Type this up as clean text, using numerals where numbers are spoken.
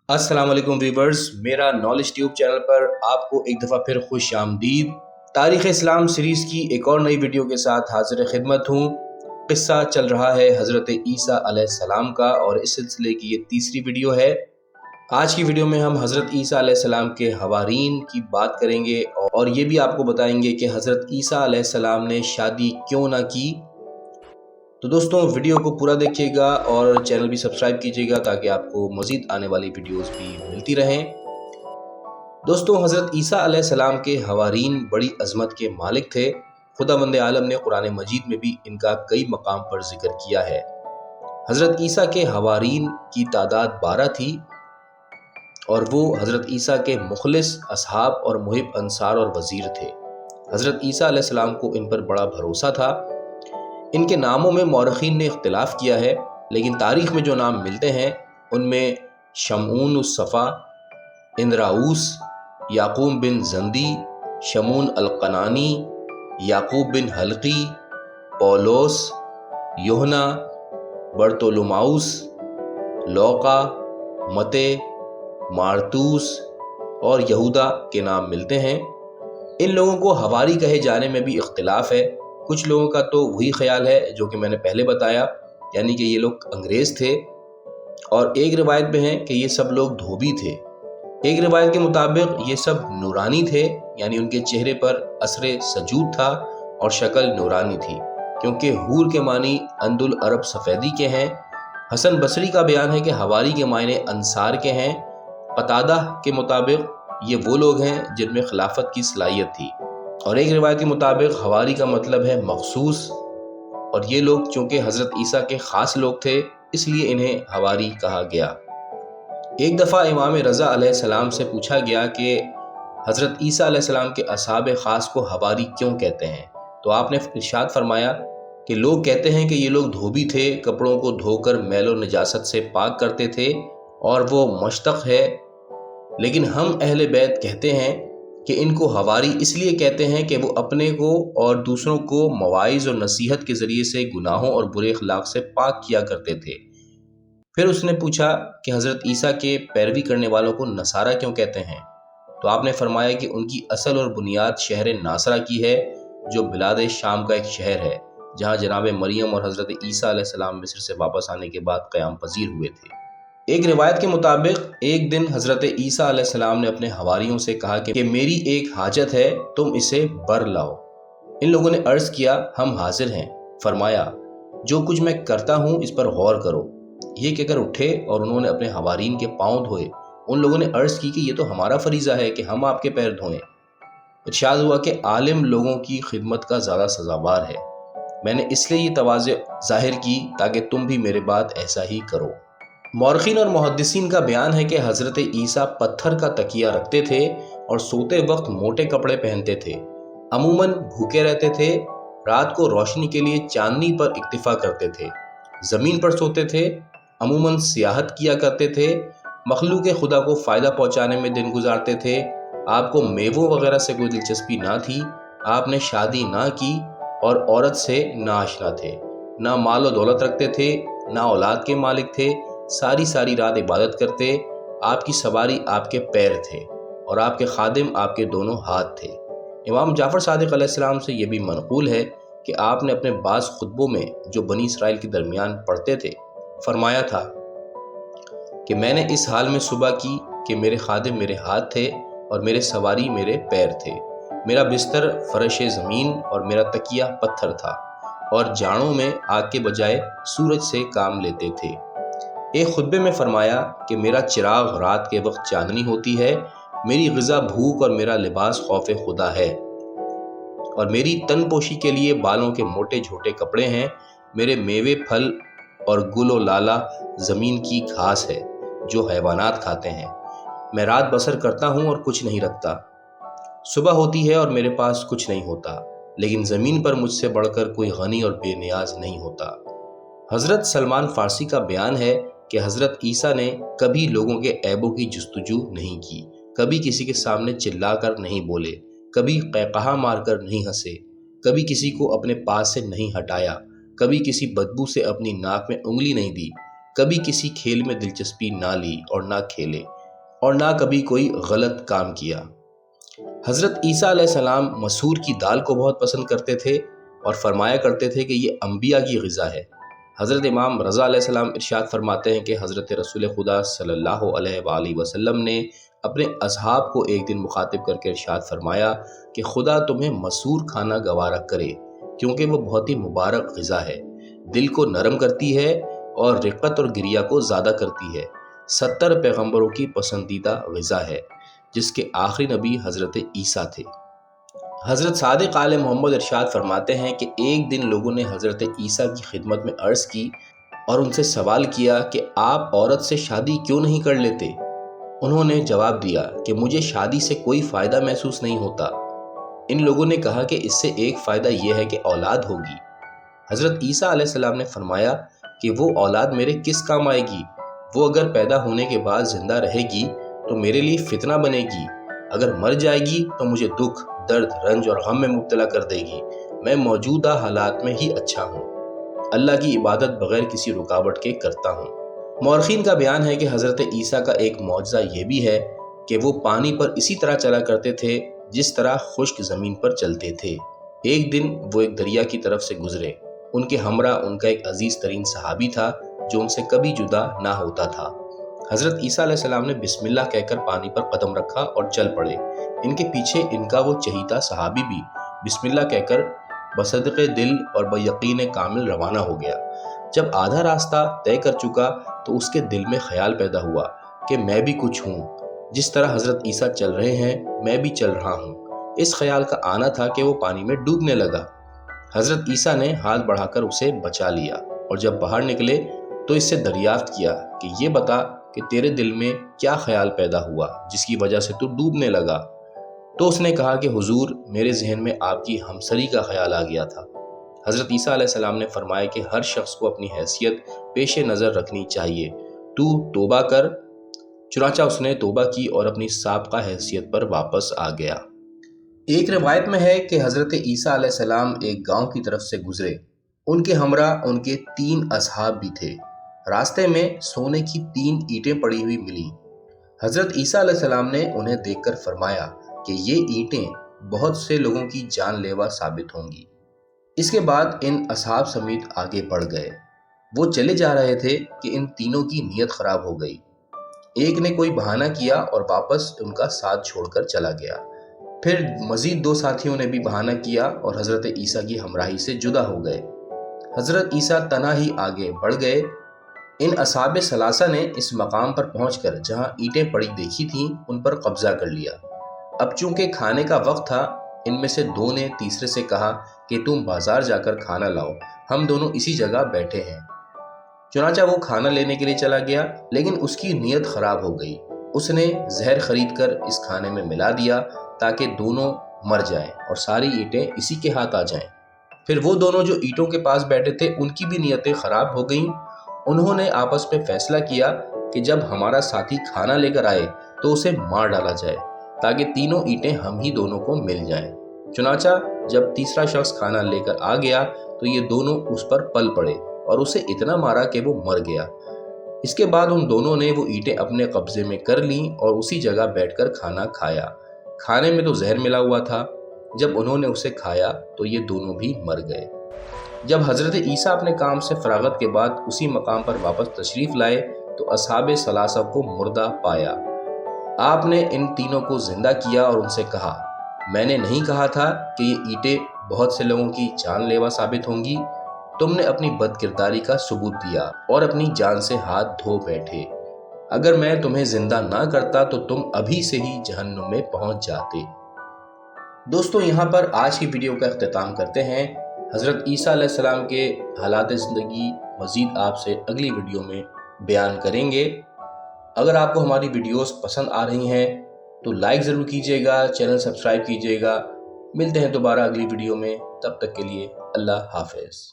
अस्सलाम वालेकुम व्यूवर्स, मेरा नॉलेज ट्यूब चैनल पर आपको एक दफ़ा फिर खुश आमदीद। तारीख़ इस्लाम सीरीज़ की एक और नई वीडियो के साथ हाजिर खिदमत हूँ। क़िस्सा चल रहा है हज़रत ईसा अलैहिस्सलाम का और इस सिलसिले की ये तीसरी वीडियो है। आज की वीडियो में हम हज़रत ईसा अलैहिस्सलाम के हवारीन की बात करेंगे और ये भी आपको बताएंगे कि हज़रत ईसा अलैहिस्सलाम ने शादी क्यों ना की। तो दोस्तों, वीडियो को पूरा देखिएगा और चैनल भी सब्सक्राइब कीजिएगा ताकि आपको मज़ीद आने वाली वीडियोस भी मिलती रहें। दोस्तों, हज़रत ईसा अलैहिस्सलाम के हवारीन बड़ी अज़मत के मालिक थे। खुदावंद आलम ने कुरान मजीद में भी इनका कई मकाम पर जिक्र किया है। हज़रत ईसा के हवारीन की तादाद 12 थी और वो हज़रत ईसा के मुखलिस असहाब और मुहिब अंसार और वज़ीर थे। हज़रत ईसा अलैहिस्सलाम को इन पर बड़ा भरोसा था। इनके नामों में मौरखीन ने इख्तिलाफ किया है, लेकिन तारीख़ में जो नाम मिलते हैं उनमें शमून उस सफ़ा, इंद्राऊस, याकूब बिन जंदी, शमून अलकनानी, याकूब बिन हल्की, पौलोस, योहना, बर्तोलोमाउस, लौका, मते, मारतूस और यहूदा के नाम मिलते हैं। इन लोगों को हवारी कहे जाने में भी इख्तिलाफ है। कुछ लोगों का तो वही ख्याल है जो कि मैंने पहले बताया, यानी कि ये लोग अंग्रेज़ थे, और एक रिवायत में है कि ये सब लोग धोबी थे। एक रिवायत के मुताबिक ये सब नूरानी थे, यानी उनके चेहरे पर असरे सजूद था और शक्ल नूरानी थी, क्योंकि हूर के मानी अंदुल अरब सफ़ेदी के हैं। हसन बसरी का बयान है कि हवारी के मायने अंसार के हैं। कतादा के मुताबिक ये वो लोग हैं जिनमें खिलाफत की सलाहियत थी, और एक रिवायत के मुताबिक हवारी का मतलब है मखसूस, और ये लोग चूँकि हज़रत ईसा के ख़ास लोग थे इसलिए इन्हें हवारी कहा गया। एक दफ़ा इमाम रज़ा अलैहिस्सलाम से पूछा गया कि हज़रत ईसा अलैहिस्सलाम के असहाब ख़ास को हवारी क्यों कहते हैं, तो आपने इरशाद फरमाया कि लोग कहते हैं कि ये लोग धोबी थे, कपड़ों को धोकर मैल और नजासत से पाक करते थे और वो मुश्तक है, लेकिन हम अहले बैत कहते हैं कि इनको हवारी इसलिए कहते हैं कि वो अपने को और दूसरों को मवाइज़ और नसीहत के ज़रिए से गुनाहों और बुरे अखलाक से पाक किया करते थे। फिर उसने पूछा कि हज़रत ईसा के पैरवी करने वालों को नसारा क्यों कहते हैं, तो आपने फरमाया कि उनकी असल और बुनियाद शहर नासरा की है, जो बिलाद शाम का एक शहर है, जहाँ जनाब मरियम और हज़रत ईसा अलैहिस्सलाम मिस्र से वापस आने के बाद क़याम पजीर हुए थे। एक रिवायत के मुताबिक एक दिन हज़रत ईसा अलैहिस्सलाम ने अपने हवारियों से कहा कि मेरी एक हाजत है, तुम इसे बर लाओ। इन लोगों ने अर्ज़ किया, हम हाजिर हैं। फरमाया, जो कुछ मैं करता हूँ इस पर गौर करो। ये कहकर उठे और उन्होंने अपने हवारीन के पाँव धोए। उन लोगों ने अर्ज़ की कि ये तो हमारा फरीज़ा है कि हम आपके पैर धोएं। इरशाद हुआ कि आलिम लोगों की खिदमत का ज़्यादा सज़ावार है। मैंने इसलिए ये तवाज़े ज़ाहिर की ताकि तुम भी मेरे बाद ऐसा ही करो। मौरखीन और मुहद्दिसीन का बयान है कि हज़रत ईसा पत्थर का तकिया रखते थे और सोते वक्त मोटे कपड़े पहनते थे। अमूमन भूखे रहते थे। रात को रोशनी के लिए चांदनी पर इक्तिफा करते थे। ज़मीन पर सोते थे। अमूमन सियाहत किया करते थे। मखलूक खुदा को फ़ायदा पहुँचाने में दिन गुजारते थे। आपको मेवों वगैरह से कोई दिलचस्पी ना थी। आपने शादी ना की और औरत से ना आशना थे। ना माल और दौलत रखते थे, ना औलाद के मालिक थे। सारी रात इबादत करते। आपकी सवारी आपके पैर थे और आपके खादिम आपके दोनों हाथ थे। इमाम जाफ़र सादिक अलैहिस्सलाम से यह भी मनक़ूल है कि आपने अपने बाज़ खुतबों में जो बनी इसराइल के दरमियान पढ़ते थे, फरमाया था कि मैंने इस हाल में सुबह की कि मेरे खादिम मेरे हाथ थे और मेरे सवारी मेरे पैर थे। मेरा बिस्तर फ़र्श ज़मीन और मेरा तकिया पत्थर था, और जाड़ों में आग के बजाय सूरज से काम लेते थे। एक खुतबे में फरमाया कि मेरा चिराग रात के वक्त चांदनी होती है, मेरी ग़िज़ा भूख और मेरा लिबास खौफ खुदा है, और मेरी तन पोशी के लिए बालों के मोटे छोटे कपड़े हैं। मेरे मेवे फल और गुल लाला ज़मीन की घास है जो हैवानात खाते हैं। मैं रात बसर करता हूँ और कुछ नहीं रखता। सुबह होती है और मेरे पास कुछ नहीं होता, लेकिन ज़मीन पर मुझसे बढ़कर कोई गनी और बेनियाज नहीं होता। हज़रत सलमान फ़ारसी का बयान है कि हज़रत ईसा ने कभी लोगों के ऐबों की जुस्तजू नहीं की, कभी किसी के सामने चिल्लाकर नहीं बोले, कभी क़हक़हा मारकर नहीं हंसे, कभी किसी को अपने पास से नहीं हटाया, कभी किसी बदबू से अपनी नाक में उंगली नहीं दी, कभी किसी खेल में दिलचस्पी ना ली और ना खेले, اور نہ کبھی کوئی غلط کام کیا۔ حضرت عیسیٰ علیہ السلام مسور کی دال کو بہت پسند کرتے تھے اور فرمایا کرتے تھے کہ یہ انبیاء کی غذا ہے۔ حضرت امام رضا علیہ السلام ارشاد فرماتے ہیں کہ حضرت رسول خدا صلی اللہ علیہ وآلہ وسلم نے اپنے اصحاب کو ایک دن مخاطب کر کے ارشاد فرمایا کہ خدا تمہیں مسور کھانا گوارا کرے، کیونکہ وہ بہت ہی مبارک غذا ہے، دل کو نرم کرتی ہے اور رقت اور گریہ کو زیادہ کرتی ہے، 70 پیغمبروں کی پسندیدہ غذا ہے، جس کے آخری نبی حضرت عیسیٰ تھے۔ حضرت صادق آل محمد ارشاد فرماتے ہیں کہ ایک دن لوگوں نے حضرت عیسیٰ کی خدمت میں عرض کی اور ان سے سوال کیا کہ آپ عورت سے شادی کیوں نہیں کر لیتے؟ انہوں نے جواب دیا کہ مجھے شادی سے کوئی فائدہ محسوس نہیں ہوتا۔ ان لوگوں نے کہا کہ اس سے ایک فائدہ یہ ہے کہ اولاد ہوگی۔ حضرت عیسیٰ علیہ السلام نے فرمایا کہ وہ اولاد میرے کس کام آئے گی؟ وہ اگر پیدا ہونے کے بعد زندہ رہے گی تو میرے لیے فتنہ بنے گی، اگر مر جائے گی تو مجھے دکھ، درد، رنج اور غم میں مبتلا کر دے گی۔ میں موجودہ حالات میں ہی اچھا ہوں، اللہ کی عبادت بغیر کسی رکاوٹ کے کرتا ہوں۔ مورخین کا بیان ہے کہ حضرت عیسیٰ کا ایک معجزہ یہ بھی ہے کہ وہ پانی پر اسی طرح چلا کرتے تھے جس طرح خشک زمین پر چلتے تھے۔ ایک دن وہ ایک دریا کی طرف سے گزرے، ان کے ہمراہ ان کا ایک عزیز ترین صحابی تھا جو ان سے کبھی جدا نہ ہوتا تھا۔ حضرت عیسیٰ علیہ السلام نے بسم اللہ کہہ کر پانی پر قدم رکھا اور چل پڑے۔ ان کے پیچھے ان کا وہ چہیتا صحابی بھی بسم اللہ کہہ کر بصدق دل اور بیقین کامل روانہ ہو گیا۔ جب آدھا راستہ طے کر چکا تو اس کے دل میں خیال پیدا ہوا کہ میں بھی کچھ ہوں، جس طرح حضرت عیسیٰ چل رہے ہیں میں بھی چل رہا ہوں۔ اس خیال کا آنا تھا کہ وہ پانی میں ڈوبنے لگا۔ حضرت عیسیٰ نے ہاتھ بڑھا کر اسے بچا لیا اور جب باہر نکلے تو اس سے دریافت کیا کہ یہ بتا کہ تیرے دل میں کیا خیال پیدا ہوا جس کی وجہ سے تو ڈوبنے لگا؟ تو اس نے کہا کہ حضور، میرے ذہن میں آپ کی ہمسری کا خیال آ گیا تھا۔ حضرت عیسیٰ علیہ السلام نے فرمایا کہ ہر شخص کو اپنی حیثیت پیش نظر رکھنی چاہیے، تو توبہ کر۔ چنانچہ اس نے توبہ کی اور اپنی سابقہ حیثیت پر واپس آ گیا۔ ایک روایت میں ہے کہ حضرت عیسیٰ علیہ السلام ایک گاؤں کی طرف سے گزرے، ان کے ہمراہ ان کے 3 اصحاب بھی تھے۔ راستے میں سونے کی 3 اینٹیں پڑی ہوئی ملی۔ حضرت عیسیٰ علیہ السلام نے انہیں دیکھ کر فرمایا کہ یہ اینٹیں بہت سے لوگوں کی جان لیوا ثابت ہوں گی۔ اس کے بعد ان اصحاب سمیت آگے بڑھ گئے۔ وہ چلے جا رہے تھے کہ ان تینوں کی نیت خراب ہو گئی۔ ایک نے کوئی بہانہ کیا اور واپس ان کا ساتھ چھوڑ کر چلا گیا۔ پھر مزید 2 ساتھیوں نے بھی بہانہ کیا اور حضرت عیسیٰ کی ہمراہی سے جدا ہو گئے۔ حضرت عیسیٰ تنہا ہی آگے بڑھ گئے۔ ان اصحاب ثلاثہ نے اس مقام پر پہنچ کر جہاں اینٹیں پڑی دیکھی تھیں ان پر قبضہ کر لیا۔ اب چونکہ کھانے کا وقت تھا، ان میں سے 2 نے تیسرے سے کہا کہ تم بازار جا کر کھانا لاؤ، ہم دونوں اسی جگہ بیٹھے ہیں۔ چنانچہ وہ کھانا لینے کے لیے چلا گیا، لیکن اس کی نیت خراب ہو گئی۔ اس نے زہر خرید کر اس کھانے میں ملا دیا تاکہ دونوں مر جائیں اور ساری اینٹیں اسی کے ہاتھ آ جائیں۔ پھر وہ دونوں جو اینٹوں کے پاس بیٹھے تھے ان کی بھی نیتیں خراب ہو گئیں۔ انہوں نے آپس میں فیصلہ کیا کہ جب ہمارا ساتھی کھانا لے کر آئے تو اسے مار ڈالا جائے تاکہ تینوں اینٹیں ہم ہی دونوں کو مل جائیں۔ چنانچہ جب تیسرا شخص کھانا لے کر آ گیا تو یہ دونوں اس پر پل پڑے اور اسے اتنا مارا کہ وہ مر گیا۔ اس کے بعد ان دونوں نے وہ اینٹیں اپنے قبضے میں کر لیں اور اسی جگہ بیٹھ کر کھانا کھایا۔ کھانے میں تو زہر ملا ہوا تھا۔ جب انہوں نے اسے کھایا تو یہ دونوں بھی مر گئے۔ جب حضرت عیسیٰ اپنے کام سے فراغت کے بعد اسی مقام پر واپس تشریف لائے تو اصحاب ثلاثہ کو مردہ پایا۔ آپ نے ان تینوں کو زندہ کیا اور ان سے کہا، میں نے نہیں کہا تھا کہ یہ اینٹیں بہت سے لوگوں کی جان لیوا ثابت ہوں گی؟ تم نے اپنی بد کرداری کا ثبوت دیا اور اپنی جان سے ہاتھ دھو بیٹھے۔ اگر میں تمہیں زندہ نہ کرتا تو تم ابھی سے ہی جہنم میں پہنچ جاتے۔ دوستو، یہاں پر آج کی ویڈیو کا اختتام کرتے ہیں۔ حضرت عیسیٰ علیہ السلام کے حالات زندگی مزید آپ سے اگلی ویڈیو میں بیان کریں گے۔ اگر آپ کو ہماری ویڈیوز پسند آ رہی ہیں تو لائک ضرور کیجیے گا، چینل سبسکرائب کیجیے گا۔ ملتے ہیں دوبارہ اگلی ویڈیو میں، تب تک کے لیے اللہ حافظ۔